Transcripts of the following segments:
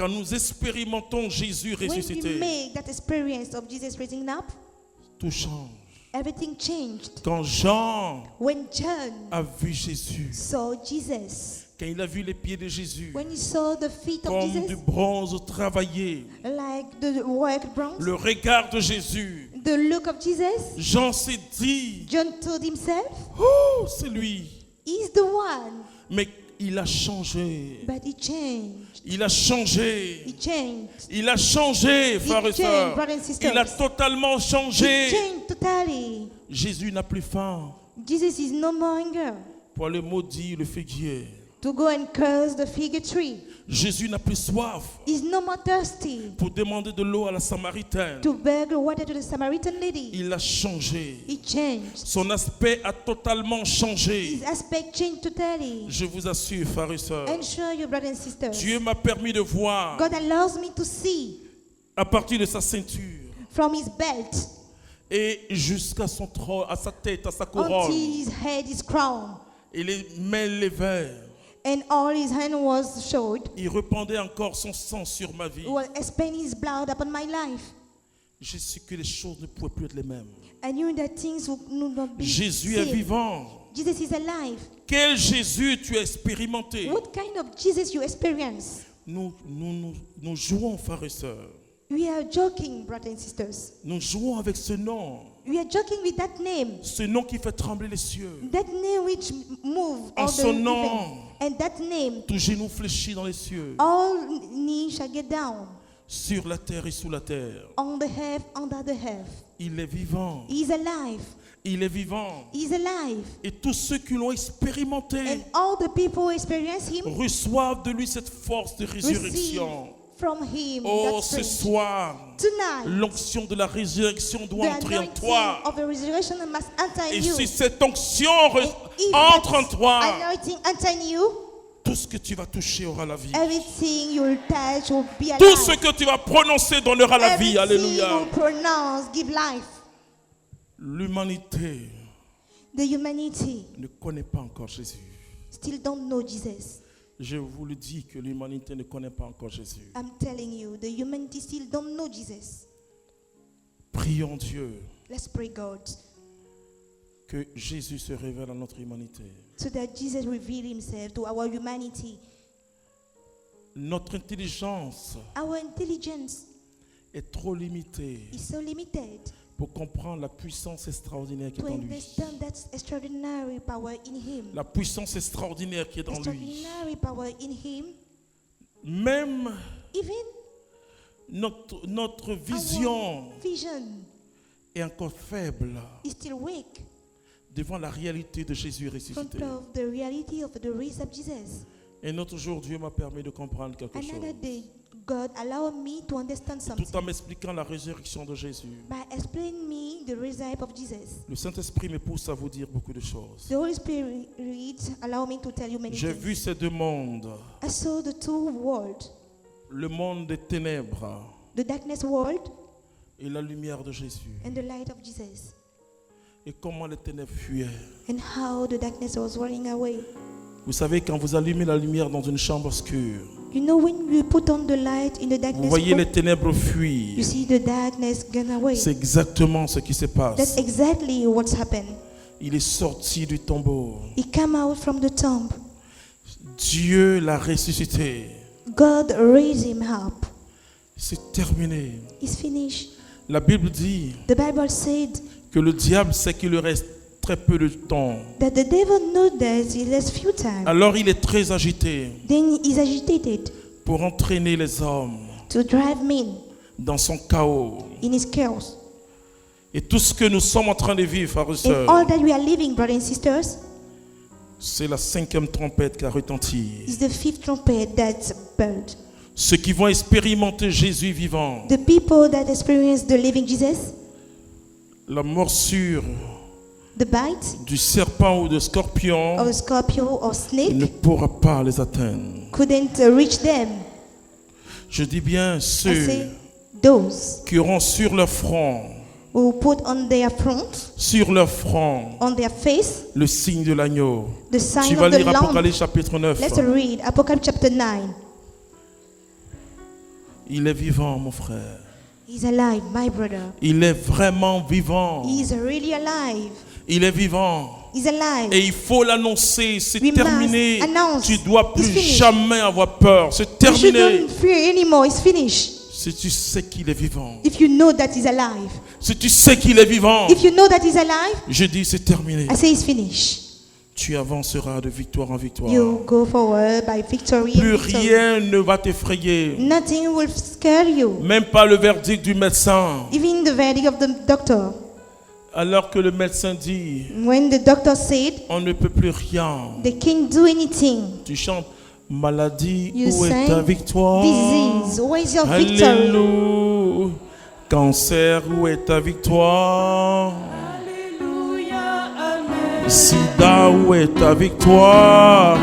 quand nous expérimentons Jésus when we ressuscité, make that experience of Jesus raising up, tout change. everything changed. Quand Jean When John a vu Jésus, saw Jesus, quand il a vu les pieds de Jésus, when he saw the feet of comme du Jesus, bronze travaillé, like the work bronze, le regard de Jésus, the look of Jesus, Jean s'est dit, John told himself, oh, c'est lui. he's the one. Mais il a changé. But he changed. Il a changé. He changed. Il a changé, frères et changed, sœurs. brothers and sisters. Il a totalement He changé. changed totally. Jésus n'a plus faim Jesus is no more hunger pour aller maudire le figuier. to go and curse the fig tree. Jésus n'a plus soif He's no more thirsty pour demander de l'eau à la Samaritaine. to beg water to the Samaritan lady. Il a changé. He changed. Son aspect a totalement changé. His aspect changed totally. Je vous assure, frères et sœurs, And show you, brothers and sisters, Dieu m'a permis de voir God allows me to see à partir de sa ceinture from his belt et jusqu'à son trône, à sa tête, à sa until couronne, his head is crowned, et les mains levées. and all his hand was showed. Il répandait encore son sang sur ma vie. He was spending his blood upon my life. J'ai su que les choses ne pouvaient plus être les mêmes. I knew that things would not be Jésus est same. vivant. Jesus is alive. Quel Jésus tu as expérimenté? What kind of Jesus you experience? Nous jouons, frères et sœurs. We are joking, brothers and sisters. Nous jouons avec ce nom. We are joking with that name. Ce nom qui fait trembler les cieux. That name which move En all son the nom. heaven. And that name, Tout genou fléchit dans les cieux. all knees shall get down. Sur la terre et sous la terre. On the earth, under the earth. Il est vivant. He is alive. Il est vivant. He is alive. Et tous ceux qui l'ont expérimenté And all the people who experience him reçoivent de lui cette force de receive résurrection. from him Oh, that ce strength. soir, Tonight, l'onction de la résurrection doit the entrer en anointing toi. of the resurrection must enter in Et you. si cette onction If entre en that toi, anointing enter in you, tout ce que tu vas toucher aura la vie. everything you will touch will be alive. Tout ce que tu vas prononcer donnera la vie. Everything you Alléluia. will pronounce give life. L'humanité The humanity ne connaît pas encore Jésus. still don't know Jesus. Je vous le dis que l'humanité ne connaît pas encore Jésus. I'm telling you, the humanity still don't know Jesus. Prions Dieu Let's pray, God, que Jésus se révèle à notre humanité. so that Jesus reveal himself to our humanity. Notre intelligence Our intelligence est trop limitée is so limited pour comprendre la puissance extraordinaire qui to est en lui. understand that extraordinary power in him. La puissance extraordinaire qui est en lui. Extraordinary power in him. Même Even notre vision our vision est encore faible is still weak devant la réalité de Jésus in front ressuscité. of the reality of the race of Jesus. Et notre jour, Dieu m'a permis de comprendre quelque chose. Another day, God allowed me to understand something Tout en m'expliquant la résurrection de Jésus. by explaining me the resurrection of Jesus. Le Saint-Esprit me pousse à vous dire beaucoup de choses. The Holy Spirit allowed me to tell you many J'ai things. vu ces deux mondes. I saw the two worlds, Le monde des ténèbres the darkness world et la lumière de Jésus. and the light of Jesus, Et comment les ténèbres fuyaient. and how the darkness was running away. Vous savez, quand vous allumez la lumière dans une chambre obscure, You know, when you put on the light in the vous darkness voyez les world, ténèbres you fuir. see the darkness gone away. C'est exactement ce qui se That's passe. exactly what's happened. Il est sorti du tombeau. He came out from the tomb. Dieu l'a ressuscité. God raised him up. C'est terminé. It's finished. La Bible dit The Bible said que le diable sait qu'il lui reste très peu de temps. that the devil knows that he has few time. Alors il est très agité Then he's agitated pour entraîner les hommes to drive men dans son chaos. in his chaos. Et tout ce que nous sommes en train de vivre, frères et And sœurs, all that we are living, brothers and sisters, c'est la 5e trompette qui a retenti. is the fifth trumpet that's burned. Ceux qui vont expérimenter Jésus vivant, The people that experience the living Jesus, la morsure the bite du serpent ou de scorpion of a scorpion or ne snake pourra pas les atteindre. couldn't reach them. Je dis bien I ceux say those qui auront sur leur front, who put on their front, on their face, le signe de l'agneau. the Tu sign vas of the lire lamb. Apocalypse chapitre 9. Let's read Apocalypse chapter 9. Il est vivant, mon frère. He's alive, my brother. Il est vraiment vivant. He's really alive. Il est vivant. He's alive. Et il faut l'annoncer. C'est We terminé. must announce. Tu dois plus It's finished. jamais avoir peur. C'est You terminé. shouldn't fear anymore. It's finished. Si tu sais qu'il est vivant. If you know that he's alive. Si tu sais qu'il est vivant. If you know that he's alive, Je dis c'est terminé. I say it's finished. Tu avanceras de victoire en victoire. You go forward by victory. Plus and victory. rien ne va t'effrayer. Nothing will scare you. Même pas le verdict du médecin. Even the verdict of the doctor. Alors que le médecin dit, When the doctor said on ne peut plus rien. they can't do anything. Tu chantes, maladie, You où est say, ta victoire? disease, where is your victory? Alléluia. Cancer, où est ta victoire? Alléluia, Amen. Sida, où est ta victoire?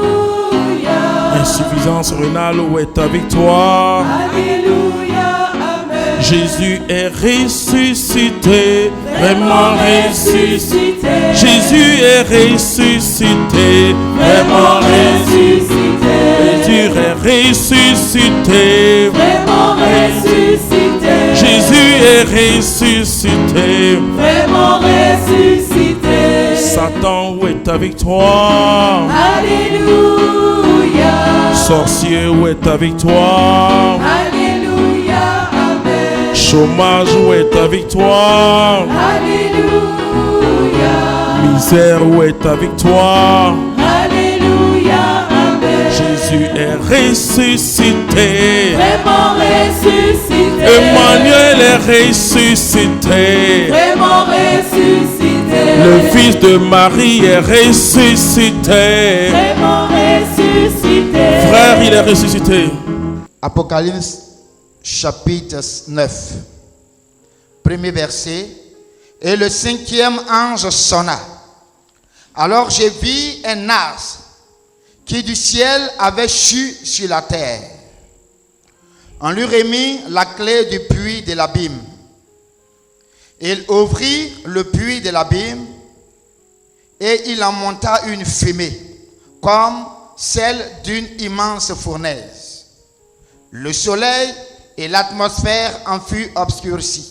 Alléluia. Insuffisance rénale, où est ta victoire? Alléluia, Amen. Jésus est ressuscité, vraiment ressuscité. Jésus est ressuscité, vraiment ressuscité. Jésus est ressuscité, Vraiment ressuscité. Jésus est ressuscité. Vraiment ressuscité. Satan, où est ta victoire? Alléluia. Sorcier, où est ta victoire? Alléluia, Amen. Chômage, où est ta victoire? Alléluia. Misère, où est ta victoire? Alléluia, Amen. Jésus est ressuscité. Vraiment ressuscité. Emmanuel est ressuscité. Vraiment ressuscité. Le fils de Marie est ressuscité. Vraiment ressuscité. Frère, il est ressuscité. Apocalypse chapitre 9, premier verset. Et le 5e ange sonna. Alors j'ai vu un as qui du ciel avait chu sur la terre. On lui remit la clé du puits de l'abîme. Il ouvrit le puits de l'abîme et il en monta une fumée comme celle d'une immense fournaise. Le soleil et l'atmosphère en furent obscurcis.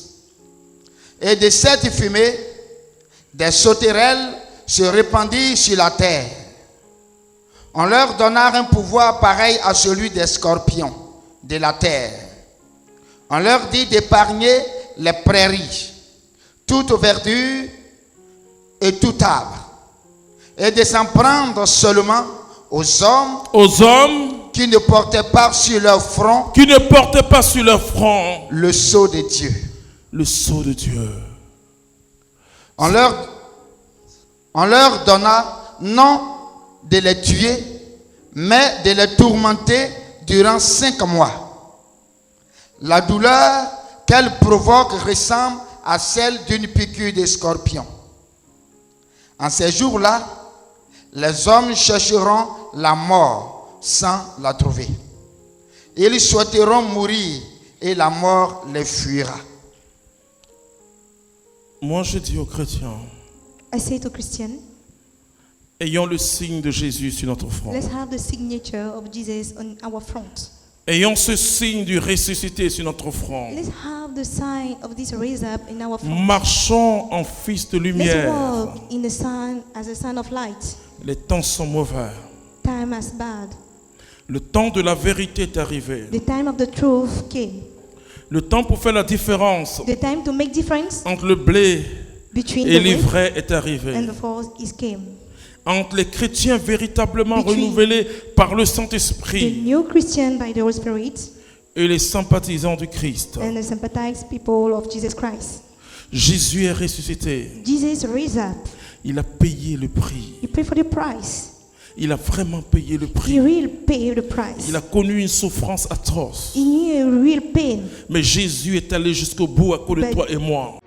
Et de cette fumée, des sauterelles se répandirent sur la terre. On leur donna un pouvoir pareil à celui des scorpions de la terre. On leur dit d'épargner les prairies, toute verdure et tout arbre, et de s'en prendre seulement aux hommes qui ne portaient pas sur leur front le sceau de Dieu. Le sceau de Dieu. On leur donna non de les tuer, mais de les tourmenter durant 5 mois. La douleur qu'elle provoque ressemble à celle d'une piqûre de scorpion. En ces jours-là, les hommes chercheront la mort sans la trouver. Ils souhaiteront mourir et la mort les fuira. Moi, je dis aux chrétiens, I say to Christian, ayons le signe de Jésus sur notre front. let's have the signature of Jesus on our front. Ayons ce signe du ressuscité sur notre front. Let's have the sign of this raise up in our front. Marchons en fils de Let's lumière. walk in the sun as a sign of light. Les temps sont mauvais. Time has bad. Le temps de la vérité est arrivé. The time of the truth came. Le temps pour faire la différence The time to make difference entre le blé between et the wheat l'ivraie est and arrivé. the false is came. Entre les chrétiens véritablement Between renouvelés par le The Saint-Esprit new Christian by the Holy Spirit et les sympathisants du Christ. and the sympathized people of Jesus Christ. Jésus est ressuscité. Jesus raised up. Il a payé le prix. He paid for the price. Il a vraiment payé le He prix. will pay the price. Il a connu une souffrance atroce. He knew a real pain. Mais Jésus est allé jusqu'au bout à cause de But toi et moi.